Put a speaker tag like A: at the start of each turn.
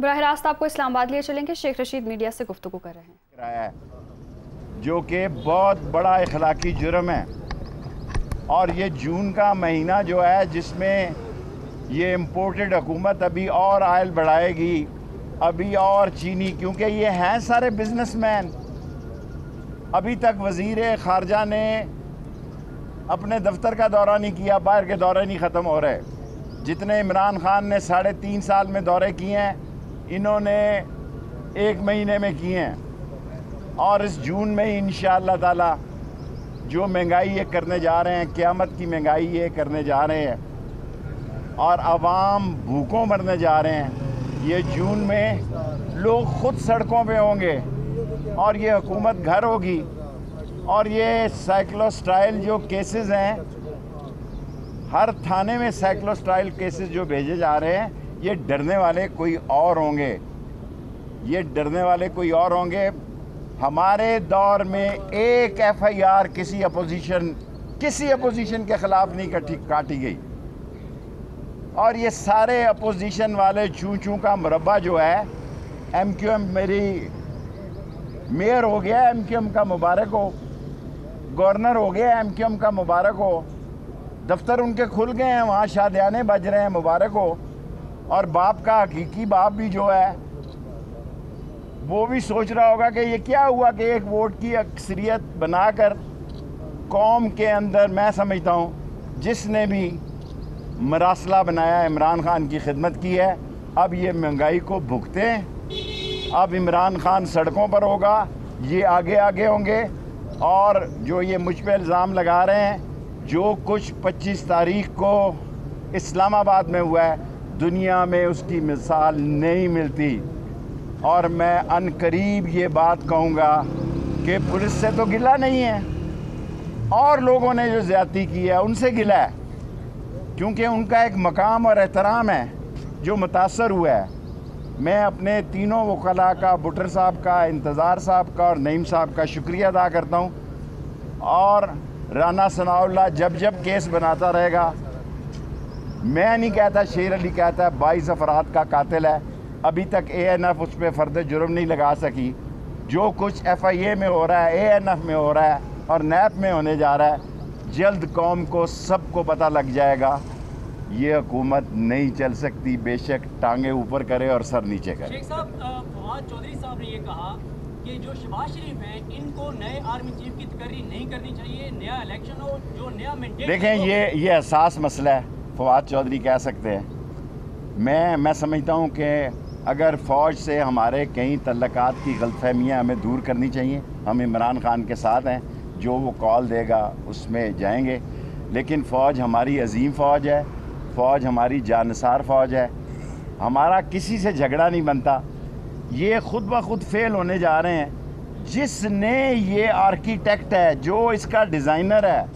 A: बराह रास्त आपको इस्लामाबाद लिए चलेंगे। शेख रशीद मीडिया से गुफ्तगू कर रहे हैं,
B: जो कि बहुत बड़ा इखलाकी जुर्म है। और ये जून का महीना जो है जिसमें ये इम्पोर्टेड हुकूमत अभी और आयल बढ़ाएगी, अभी और चीनी, क्योंकि ये हैं सारे बिजनेसमैन। अभी तक वज़ीर ख़ारजा ने अपने दफ्तर का दौरा नहीं किया, बाहर के दौरे नहीं ख़त्म हो रहे। जितने इमरान ख़ान ने 3.5 साल में दौरे किए हैं, इन्होंने 1 महीने में किए हैं। और इस जून में ही इंशाअल्लाह ताला जो महंगाई ये करने जा रहे हैं, क़यामत की महंगाई ये करने जा रहे हैं और आवाम भूखों मरने जा रहे हैं। ये जून में लोग ख़ुद सड़कों पे होंगे और ये हुकूमत घर होगी। और ये साइक्लोस्टाइल जो केसेस हैं, हर थाने में साइक्लोस्टाइल केसेस जो भेजे जा रहे हैं, ये डरने वाले कोई और होंगे, ये डरने वाले कोई और होंगे। हमारे दौर में एक FIR किसी अपोजिशन के ख़िलाफ़ नहीं काटी गई। और ये सारे अपोजिशन वाले चूं चूं का मुरब्बा जो है, MQM मेरी मेयर हो गया, MQM का मुबारक हो, गवर्नर हो गया, MQM का मुबारक हो, दफ्तर उनके खुल गए हैं, वहाँ शादियाने बज रहे हैं, मुबारक हो। और बाप का हकीकी बाप भी जो है वो भी सोच रहा होगा कि ये क्या हुआ कि एक वोट की अक्सरियत बनाकर कौम के अंदर, मैं समझता हूँ जिसने भी मरासला बनाया, इमरान ख़ान की खिदमत की है, अब ये महंगाई को भुगते हैं। अब इमरान ख़ान सड़कों पर होगा, ये आगे आगे होंगे। और जो ये मुझ पे इल्ज़ाम लगा रहे हैं, जो कुछ 25 तारीख को इस्लामाबाद में हुआ है, दुनिया में उसकी मिसाल नहीं मिलती। और मैं अनकरीब ये बात कहूँगा कि पुलिस से तो गिला नहीं है, और लोगों ने जो ज़्यादती की है उनसे गिला है, क्योंकि उनका एक मकाम और एहतराम है जो मुतासर हुआ है। मैं अपने तीनों वकला का, बुटर साहब का, इंतज़ार साहब का और नईम साहब का शुक्रिया अदा करता हूँ। और राना सनाउल्लाह जब जब केस बनाता रहेगा, मैं नहीं कहता, शेर अली कहता है 22 अफराद का कातिल है। अभी तक ANF उस पर फ़र्द जुर्म नहीं लगा सकी। जो कुछ FIA में हो रहा है, ANF में हो रहा है और NAP में होने जा रहा है, जल्द कौम को सबको पता लग जाएगा। ये हुकूमत नहीं चल सकती, बेशक टांगे ऊपर करे और सर नीचे करे।
C: शेख साहब, फवाद चौधरी साहब ने ये कहा कि जो शहबाज शरीफ हैं, इनको नए आर्मी चीफ की तकर्री नहीं करनी चाहिए, नया इलेक्शन हो, जो नया मेंटेन।
B: देखें, ये हसास मसला है, फवाद चौधरी कह सकते हैं। मैं समझता हूँ कि अगर फ़ौज से हमारे कई तल्लकात की गलतफहमियाँ हमें दूर करनी चाहिए। हम इमरान ख़ान के साथ हैं, जो वो कॉल देगा उसमें जाएंगे। लेकिन फ़ौज हमारी अजीम फ़ौज है, फ़ौज हमारी जानसार फ़ौज है, हमारा किसी से झगड़ा नहीं बनता। ये खुद ब खुद फेल होने जा रहे हैं। जिसने ये आर्किटेक्ट है, जो इसका डिज़ाइनर है,